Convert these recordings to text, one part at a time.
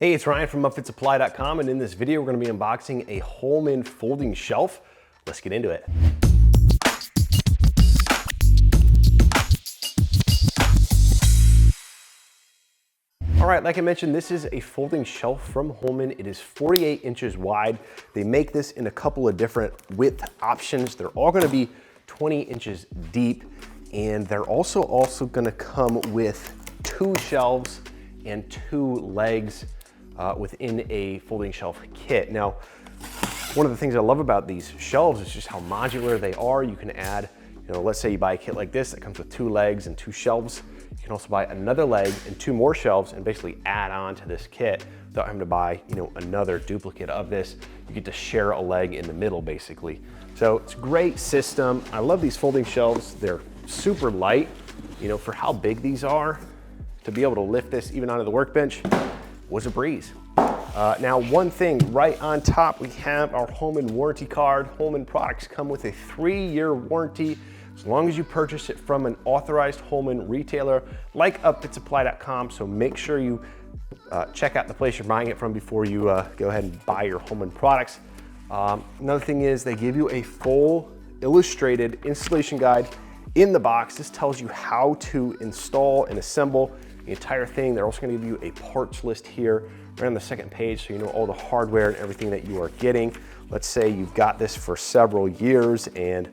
Hey, it's Ryan from upfitsupply.com, and in this video, we're gonna be unboxing a Holman folding shelf. Let's get into it. All right, like I mentioned, this is a folding shelf from Holman. It is 48 inches wide. They make this in a couple of different width options. They're all gonna be 20 inches deep, and they're also gonna come with 2 shelves and 2 legs within a folding shelf kit. Now, one of the things I love about these shelves is just how modular they are. You can add, let's say you buy a kit like this that comes with 2 legs and 2 shelves. You can also buy another leg and 2 more shelves and basically add on to this kit without having to buy, another duplicate of this. You get to share a leg in the middle, basically. So it's a great system. I love these folding shelves. They're super light, for how big these are. To be able to lift this even onto the workbench was a breeze. Now, one thing right on top, we have our Holman warranty card. Holman products come with a 3-year warranty as long as you purchase it from an authorized Holman retailer like upfitsupply.com. So make sure you check out the place you're buying it from before you go ahead and buy your Holman products. Another thing is they give you a full illustrated installation guide in the box. This tells you how to install and assemble the entire thing. They're also going to give you a parts list here right on the second page, so you know all the hardware and everything that you are getting. Let's say you've got this for several years and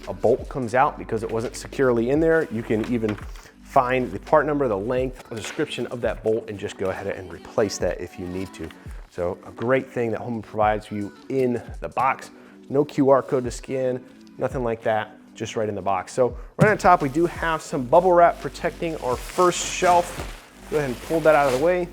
a bolt comes out because it wasn't securely in there. You can even find the part number, the length, the description of that bolt, and just go ahead and replace that if you need to. So a great thing that Holman provides you in the box. No QR code to scan, nothing like that. Just right in the box. So right on top, we do have some bubble wrap protecting our first shelf. Go ahead and pull that out of the way.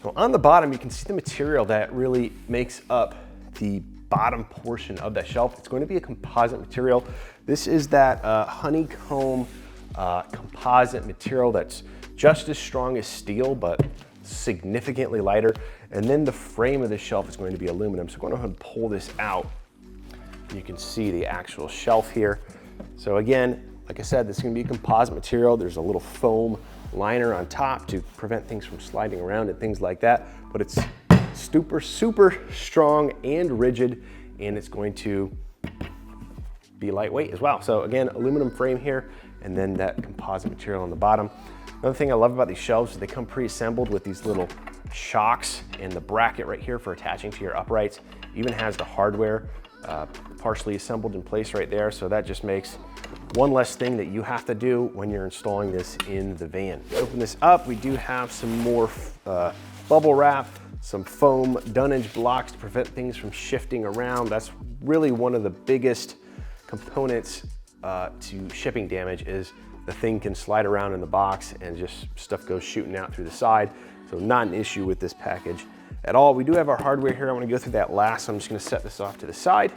So on the bottom, you can see the material that really makes up the bottom portion of that shelf. It's going to be a composite material. This is that honeycomb composite material that's just as strong as steel, but significantly lighter. And then the frame of the shelf is going to be aluminum. So I'm going to go ahead and pull this out. You can see the actual shelf here. So again, like I said, this is gonna be a composite material. There's a little foam liner on top to prevent things from sliding around and things like that, but it's super strong and rigid, and it's going to be lightweight as well. So again, aluminum frame here, and then that composite material on the bottom. Another thing I love about these shelves is they come pre-assembled with these little shocks and the bracket right here for attaching to your uprights. Even has the hardware partially assembled in place right there. So that just makes one less thing that you have to do when you're installing this in the van. Open this up, we do have some more bubble wrap, some foam dunnage blocks to prevent things from shifting around. That's really one of the biggest components to shipping damage, is the thing can slide around in the box and just stuff goes shooting out through the side. So not an issue with this package at all. We do have our hardware here. I'm gonna go through that last, so I'm just gonna set this off to the side.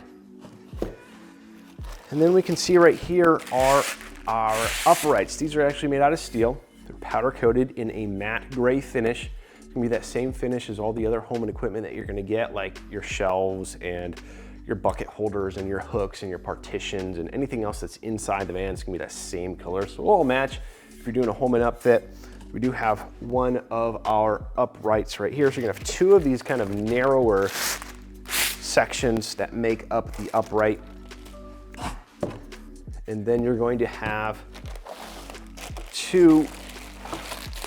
And then we can see right here are our uprights. These are actually made out of steel. They're powder coated in a matte gray finish. It's gonna be that same finish as all the other Holman equipment that you're gonna get, like your shelves and your bucket holders and your hooks and your partitions and anything else that's inside the van. It's gonna be that same color. So it'll all match if you're doing a Holman upfit. We do have one of our uprights right here. So you're gonna have 2 of these kind of narrower sections that make up the upright. And then you're going to have 2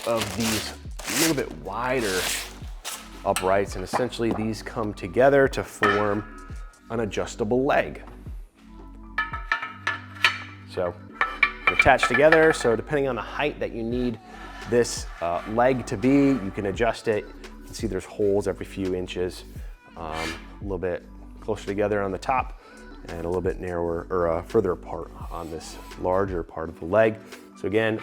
of these a little bit wider uprights. And essentially these come together to form an adjustable leg. So they're attached together. So depending on the height that you need this leg to be, you can adjust it. You can see there's holes every few inches, a little bit closer together on the top and a little bit narrower or further apart on this larger part of the leg. So again,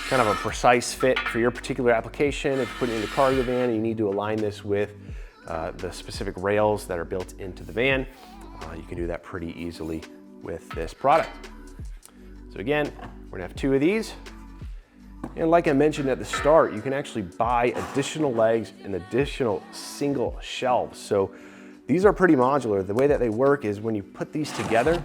kind of a precise fit for your particular application. If you put it in the cargo van and you need to align this with the specific rails that are built into the van, you can do that pretty easily with this product. So again, we're gonna have 2 of these. And like I mentioned at the start, you can actually buy additional legs and additional single shelves. So these are pretty modular. The way that they work is when you put these together,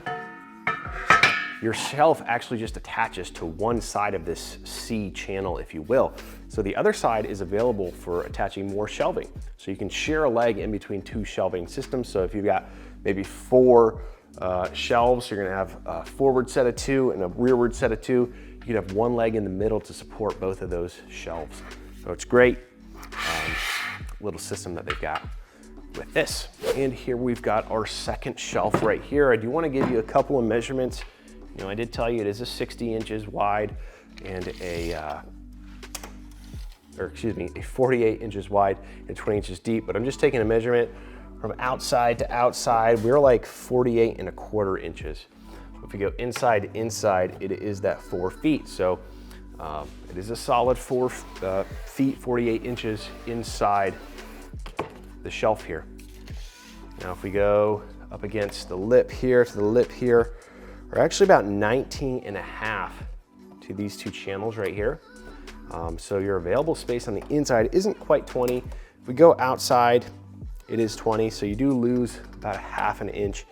your shelf actually just attaches to one side of this C channel, if you will. So the other side is available for attaching more shelving. So you can share a leg in between two shelving systems. So if you've got maybe 4 shelves, you're gonna have a forward set of 2 and a rearward set of 2. You can have one leg in the middle to support both of those shelves. So it's great little system that they've got with this. And here we've got our second shelf right here. I do want to give you a couple of measurements. You know, I did tell you it is a 60 inches wide and a 48 inches wide and 20 inches deep, but I'm just taking a measurement from outside to outside. We're like 48.25 inches. If we go inside, it is that 4 feet. So it is a solid 4 feet, 48 inches inside the shelf here. Now if we go up against the lip here to the lip here, we're actually about 19.5 to these 2 channels right here. So your available space on the inside isn't quite 20. If we go outside, it is 20. So you do lose about a 1/2 inch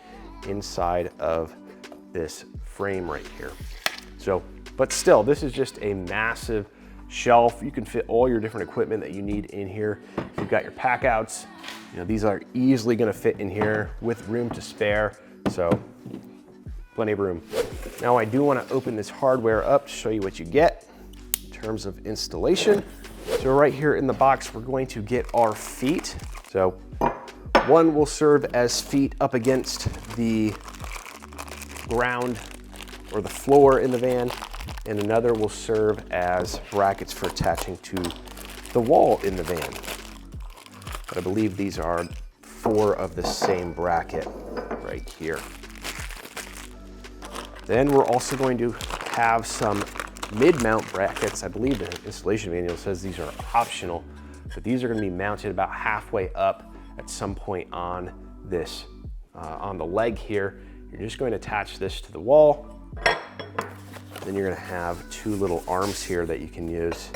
inside of this frame right here. So, but still, this is just a massive shelf. You can fit all your different equipment that you need in here. You've got your pack outs. You know, these are easily gonna fit in here with room to spare. So plenty of room. Now I do wanna open this hardware up to show you what you get in terms of installation. So right here in the box, we're going to get our feet. So one will serve as feet up against the ground or the floor in the van, and another will serve as brackets for attaching to the wall in the van. But I believe these are 4 of the same bracket right here. Then we're also going to have some mid-mount brackets. I believe the installation manual says these are optional, but these are going to be mounted about halfway up at some point on this, on the leg here. You're just going to attach this to the wall. Then you're going to have 2 little arms here that you can use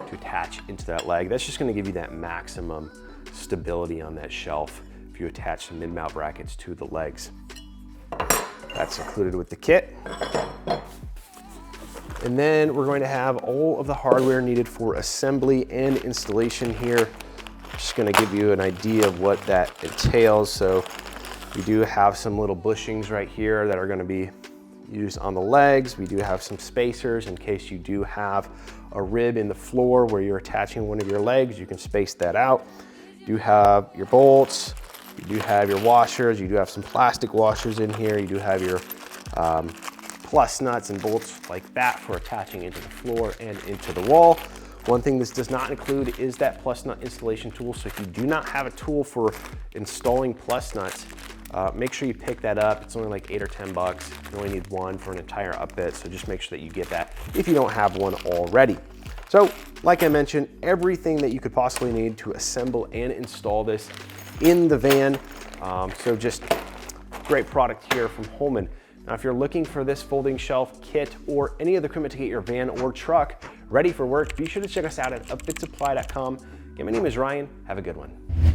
to attach into that leg. That's just going to give you that maximum stability on that shelf if you attach some mid-mount brackets to the legs. That's included with the kit. And then we're going to have all of the hardware needed for assembly and installation here. Just going to give you an idea of what that entails. So we do have some little bushings right here that are going to be used on the legs. We do have some spacers in case you do have a rib in the floor where you're attaching one of your legs. You can space that out. You have your bolts. You do have your washers. You do have some plastic washers in here. You do have your plus nuts and bolts like that for attaching into the floor and into the wall. One thing this does not include is that plus nut installation tool. So if you do not have a tool for installing plus nuts, make sure you pick that up. It's only like 8 or 10 bucks. You only need one for an entire upfit, so just make sure that you get that if you don't have one already. So, like I mentioned, everything that you could possibly need to assemble and install this in the van. So just great product here from Holman. Now, if you're looking for this folding shelf kit or any other equipment to get your van or truck ready for work, be sure to check us out at upfitsupply.com. Again, my name is Ryan. Have a good one.